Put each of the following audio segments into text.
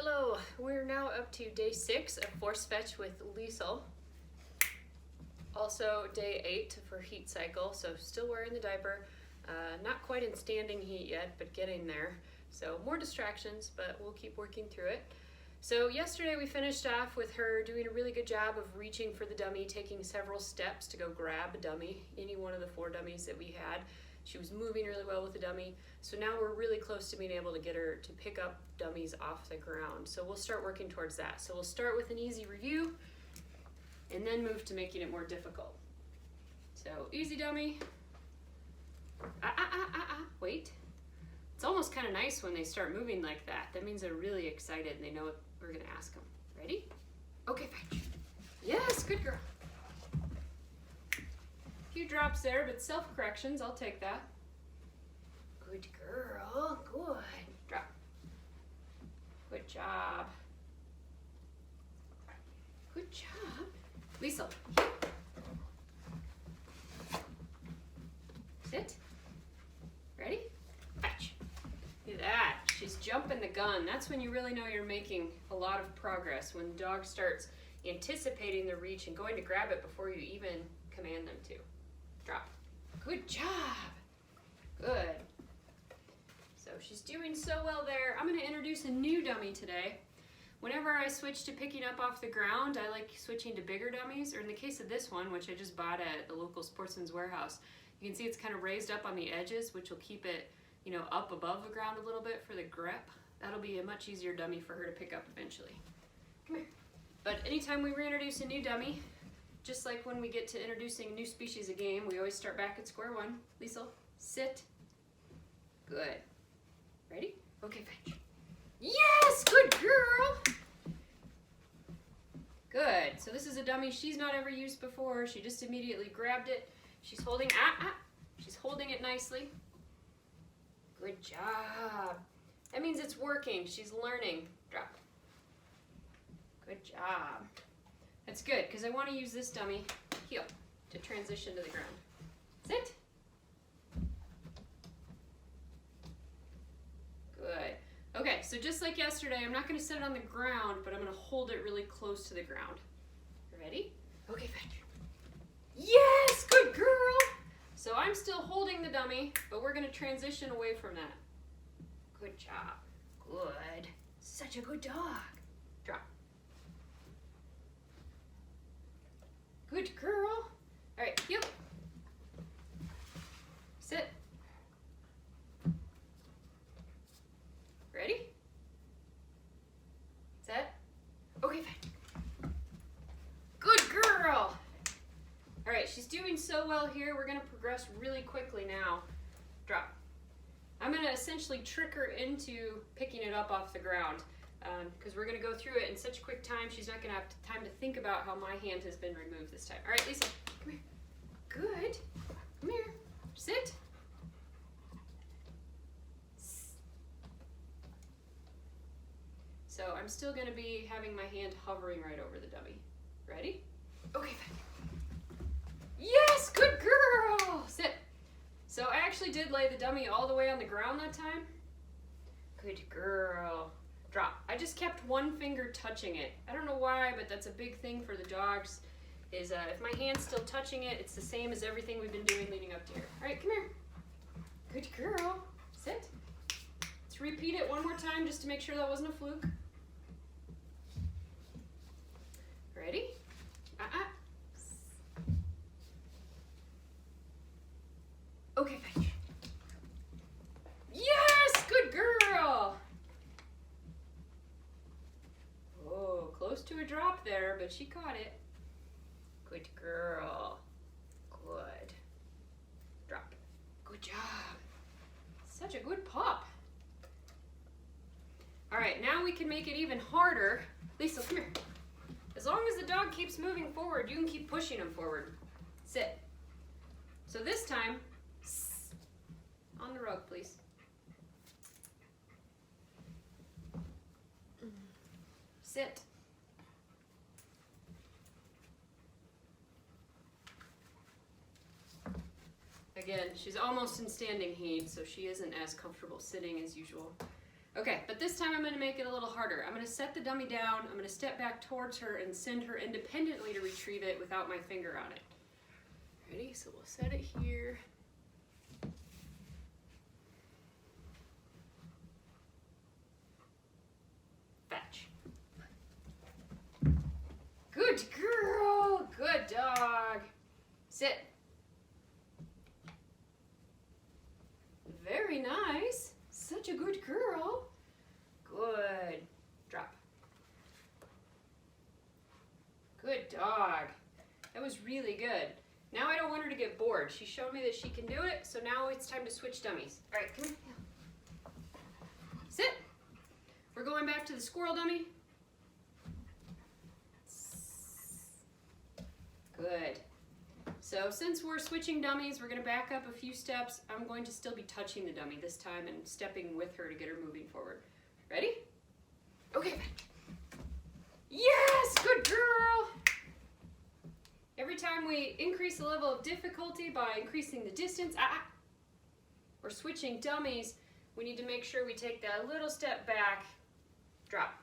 Hello, we're now up to day 6 of force fetch with Liesel. Also day 8 for heat cycle, so still wearing the diaper. Not quite in standing heat yet, but getting there. So more distractions, but we'll keep working through it. So yesterday we finished off with her doing a really good job of reaching for the dummy, taking several steps to go grab a dummy, any one of the 4 dummies that we had. She was moving really well with the dummy, so now we're really close to being able to get her to pick up dummies off the ground. So we'll start working towards that. So we'll start with an easy review and then move to making it more difficult. So easy dummy. Wait. It's almost kind of nice when they start moving like that. That means they're really excited and they know what we're going to ask them. Ready? Okay, fetch. Yes, good girl. Few drops there, but self-corrections, I'll take that. Good girl, good. Drop. Good job. Good job. Liesel. Sit. Ready? Fetch. Look at that. She's jumping the gun. That's when you really know you're making a lot of progress, when the dog starts anticipating the reach and going to grab it before you even command them to. Drop. Good job. Good. So she's doing so well there. I'm going to introduce a new dummy today. Whenever I switch to picking up off the ground, I like switching to bigger dummies, or in the case of this one, which I just bought at the local Sportsman's Warehouse, you can see it's kind of raised up on the edges, which will keep it, you know, up above the ground a little bit for the grip. That'll be a much easier dummy for her to pick up eventually. Come here. But anytime we reintroduce a new dummy, just like when we get to introducing a new species of game, we always start back at square one. Liesel, sit. Good. Ready? Okay, fetch. Yes, good girl. Good. So this is a dummy she's not ever used before. She just immediately grabbed it. She's holding, she's holding it nicely. Good job. That means it's working. She's learning. Drop. Good job. That's good, because I want to use this dummy, heel, to transition to the ground. Sit. Good. Okay, so just like yesterday, I'm not going to set it on the ground, but I'm going to hold it really close to the ground. Ready? Okay, fetch. Yes, good girl. So I'm still holding the dummy, but we're going to transition away from that. Good job. Good. Such a good dog. Drop. Good girl. All right, heel. Sit. Ready? Set. Okay, fine. Good girl. All right, she's doing so well here. We're gonna progress really quickly now. Drop. I'm gonna essentially trick her into picking it up off the ground, because we're going to go through it in such a quick time, she's not going to have time to think about how my hand has been removed this time. All right, Liesel, come here. Good. Come here. Sit. So I'm still going to be having my hand hovering right over the dummy. Ready? Okay, fine. Yes, good girl. Sit. So I actually did lay the dummy all the way on the ground that time. Good girl. Drop. I just kept one finger touching it. I don't know why, but that's a big thing for the dogs, is if my hand's still touching it, it's the same as everything we've been doing leading up to here. All right, come here. Good girl. Sit. Let's repeat it one more time just to make sure that wasn't a fluke. Ready? Okay, fetch. Yes, good girl. Oh, close to a drop there, but she caught it. Good girl. Good. Drop. Good job. Such a good pup. All right, now we can make it even harder. Liesel, come here. As long as the dog keeps moving forward, you can keep pushing him forward. Sit. So this time, on the rug, please. Sit. Again, she's almost in standing heat, so she isn't as comfortable sitting as usual. Okay, but this time I'm going to make it a little harder. I'm going to set the dummy down, I'm going to step back towards her and send her independently to retrieve it without my finger on it. Ready? So we'll set it here. Fetch. Good girl! Good dog! Sit. Very nice. Such a good girl. Good. Drop. Good dog. That was really good. Now I don't want her to get bored. She showed me that she can do it, so now it's time to switch dummies. All right, come here. Sit. We're going back to the squirrel dummy. Good. So since we're switching dummies, we're going to back up a few steps. I'm going to still be touching the dummy this time and stepping with her to get her moving forward. Ready? Okay. Yes, good girl. Every time we increase the level of difficulty by increasing the distance, or switching dummies, we need to make sure we take that little step back, drop,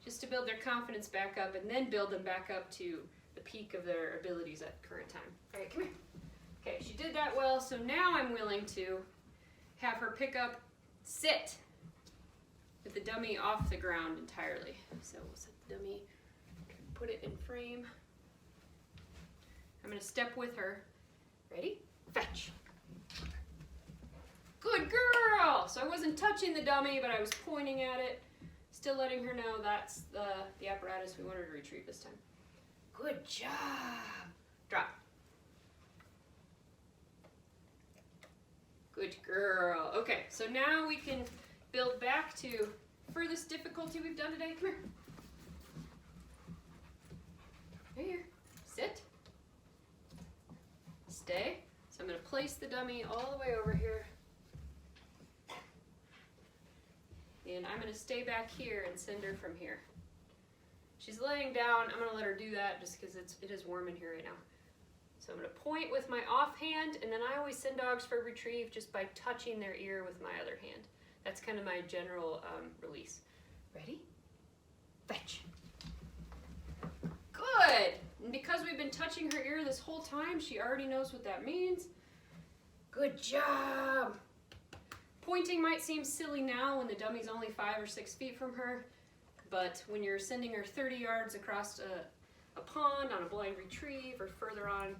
just to build their confidence back up and then build them back up to the peak of their abilities at the current time. All right, come here. Okay, she did that well, so now I'm willing to have her pick up, sit, with the dummy off the ground entirely. So we'll set the dummy, put it in frame. I'm going to step with her. Ready? Fetch. Good girl! So I wasn't touching the dummy, but I was pointing at it, still letting her know that's the apparatus we want her to retrieve this time. Good job. Drop. Good girl. Okay, so now we can build back to furthest difficulty we've done today. Come here. Right here. Sit. Stay. So I'm going to place the dummy all the way over here. And I'm going to stay back here and send her from here. She's laying down. I'm going to let her do that just because it is warm in here right now. So I'm going to point with my offhand, and then I always send dogs for retrieve just by touching their ear with my other hand. That's kind of my general release. Ready? Fetch. Good! And because we've been touching her ear this whole time, she already knows what that means. Good job! Pointing might seem silly now when the dummy's only 5 or 6 feet from her, but when you're sending her 30 yards across a pond on a blind retrieve or further on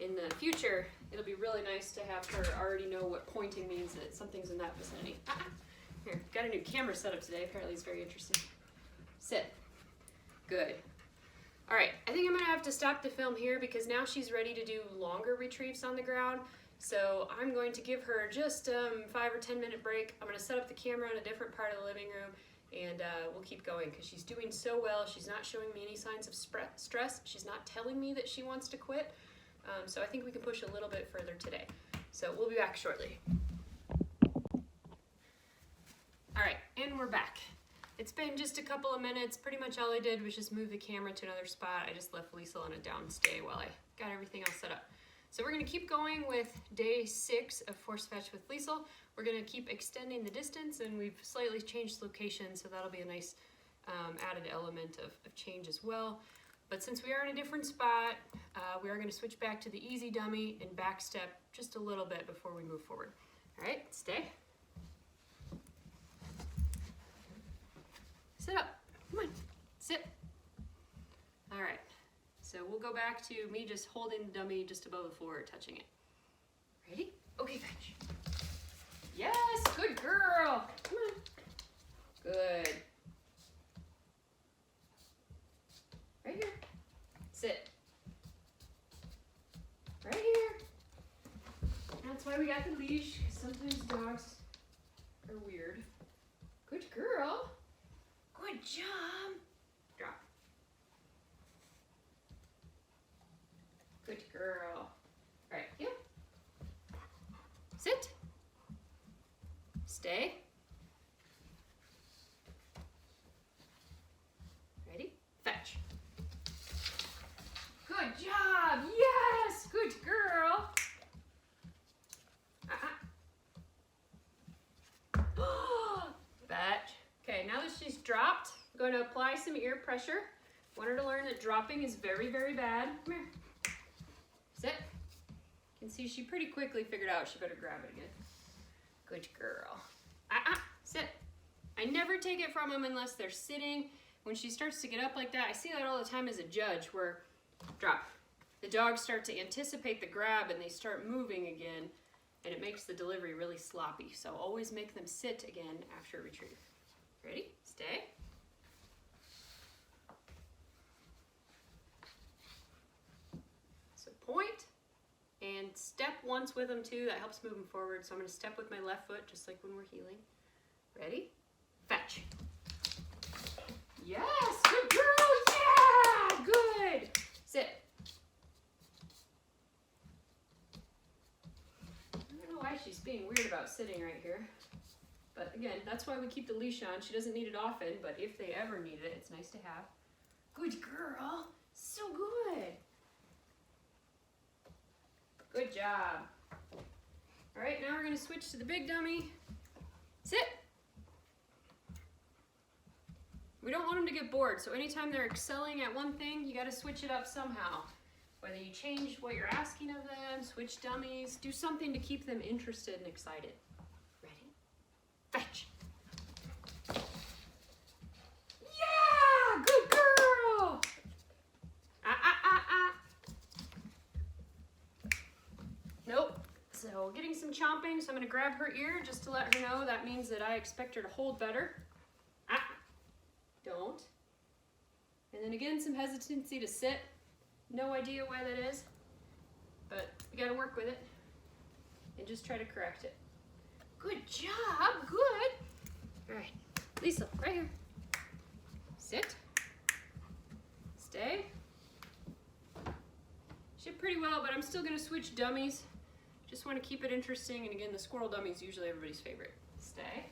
in the future, it'll be really nice to have her already know what pointing means, that something's in that vicinity. Here, got a new camera setup today. Apparently it's very interesting. Sit. Good. All right, I think I'm gonna have to stop the film here because now she's ready to do longer retrieves on the ground. So I'm going to give her just 5 or 10 minute break. I'm gonna set up the camera in a different part of the living room, and we'll keep going because she's doing so well. She's not showing me any signs of stress. She's not telling me that she wants to quit. So I think we can push a little bit further today. So we'll be back shortly. All right, and we're back. It's been just a couple of minutes. Pretty much all I did was just move the camera to another spot. I just left Liesel on a down stay while I got everything else set up. So we're gonna keep going with day 6 of Force Fetch with Liesel. We're gonna keep extending the distance, and we've slightly changed location, so that'll be a nice added element of change as well. But since we are in a different spot, we are gonna switch back to the easy dummy and back step just a little bit before we move forward. All right, stay. Sit up, come on, sit. All right. So we'll go back to me just holding the dummy just above the floor, touching it. Ready? Okay, fetch. Yes, good girl. Come on. Good. Right here. Sit. Right here. That's why we got the leash, because sometimes dogs are weird. Good girl. Good job. Drop. Good girl. All right, yeah. Sit. Stay. Ready? Fetch. Good job. Yes, good girl. Fetch. she's dropped. I'm going to apply some ear pressure. Want her to learn that dropping is very, very bad. Come here. Sit. You can see she pretty quickly figured out she better grab it again. Good girl. Sit. I never take it from them unless they're sitting. When she starts to get up like that, I see that all the time as a judge where, drop. The dogs start to anticipate the grab and they start moving again, and it makes the delivery really sloppy. So always make them sit again after retrieve. Ready? Stay. So point and step once with them too. That helps move them forward. So I'm going to step with my left foot just like when we're heeling. Ready? Fetch. Yes, good girl. Yeah, good. Sit. I don't know why she's being weird about sitting right here. But again, that's why we keep the leash on. She doesn't need it often, but if they ever need it, it's nice to have. Good girl. So good. Good job. All right, now we're going to switch to the big dummy. Sit. We don't want them to get bored, so anytime they're excelling at one thing, you got to switch it up somehow. Whether you change what you're asking of them, switch dummies, do something to keep them interested and excited. Ready? Fetch. Yeah! Good girl! Nope. So getting some chomping, so I'm going to grab her ear just to let her know that means that I expect her to hold better. Don't. And then again, some hesitancy to sit. No idea why that is, but we got to work with it and just try to correct it. Good job. Good. All right. Liesel, right here. Sit. Stay. She did pretty well, but I'm still going to switch dummies. Just want to keep it interesting. And again, the squirrel dummy is usually everybody's favorite. Stay.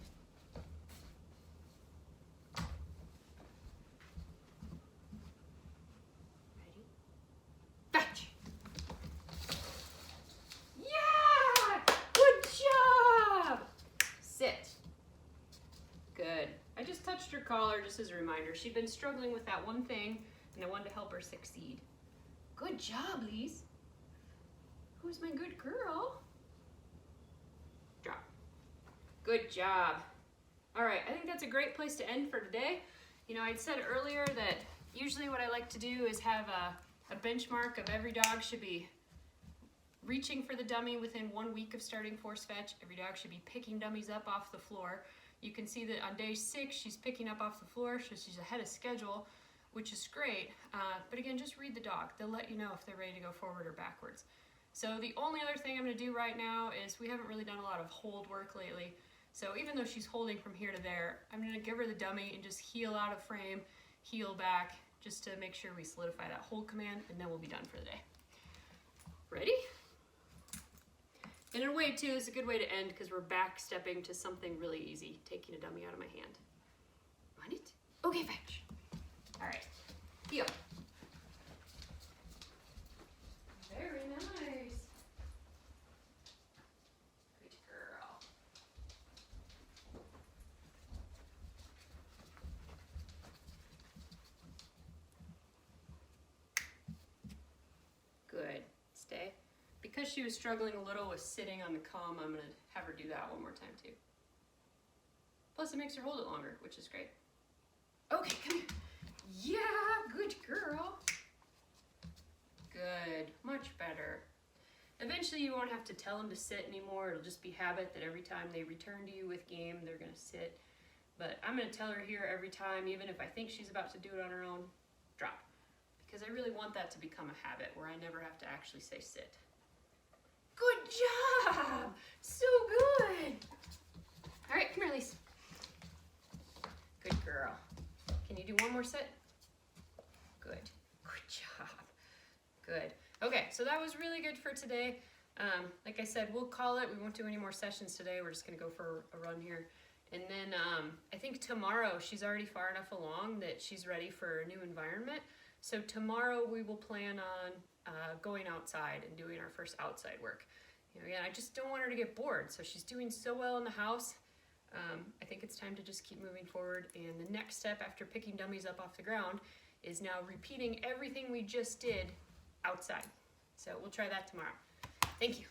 Her collar just as a reminder. She'd been struggling with that one thing and I wanted to help her succeed. Good job, Lise. Who's my good girl? Drop. Good job. All right, I think that's a great place to end for today. You know, I'd said earlier that usually what I like to do is have a benchmark of every dog should be reaching for the dummy within 1 week of starting force fetch. Every dog should be picking dummies up off the floor. You can see that on day 6, she's picking up off the floor, so she's ahead of schedule, which is great. But again, just read the dog. They'll let you know if they're ready to go forward or backwards. So the only other thing I'm going to do right now is we haven't really done a lot of hold work lately. So even though she's holding from here to there, I'm going to give her the dummy and just heel out of frame, heel back, just to make sure we solidify that hold command, and then we'll be done for the day. Ready? And in a way, too, it's a good way to end because we're back stepping to something really easy, taking a dummy out of my hand. Want it? Okay, fetch. All right, heel. Very nice. Good girl. Good. Stay. Because she was struggling a little with sitting on the comb, I'm going to have her do that one more time too. Plus it makes her hold it longer, which is great. Okay, come here. Yeah, good girl. Good, much better. Eventually you won't have to tell them to sit anymore. It'll just be habit that every time they return to you with game, they're going to sit. But I'm going to tell her here every time, even if I think she's about to do it on her own, drop. Because I really want that to become a habit where I never have to actually say sit. Good job! So good! All right, come here, Lise. Good girl. Can you do one more sit? Good. Good job. Good. Okay, so that was really good for today. Like I said, we'll call it. We won't do any more sessions today. We're just going to go for a run here. And then I think tomorrow she's already far enough along that she's ready for a new environment. So tomorrow we will plan on going outside and doing our first outside work. You know, again, I just don't want her to get bored. So she's doing so well in the house. I think it's time to just keep moving forward, and the next step after picking dummies up off the ground is now repeating everything we just did outside. So we'll try that tomorrow. Thank you.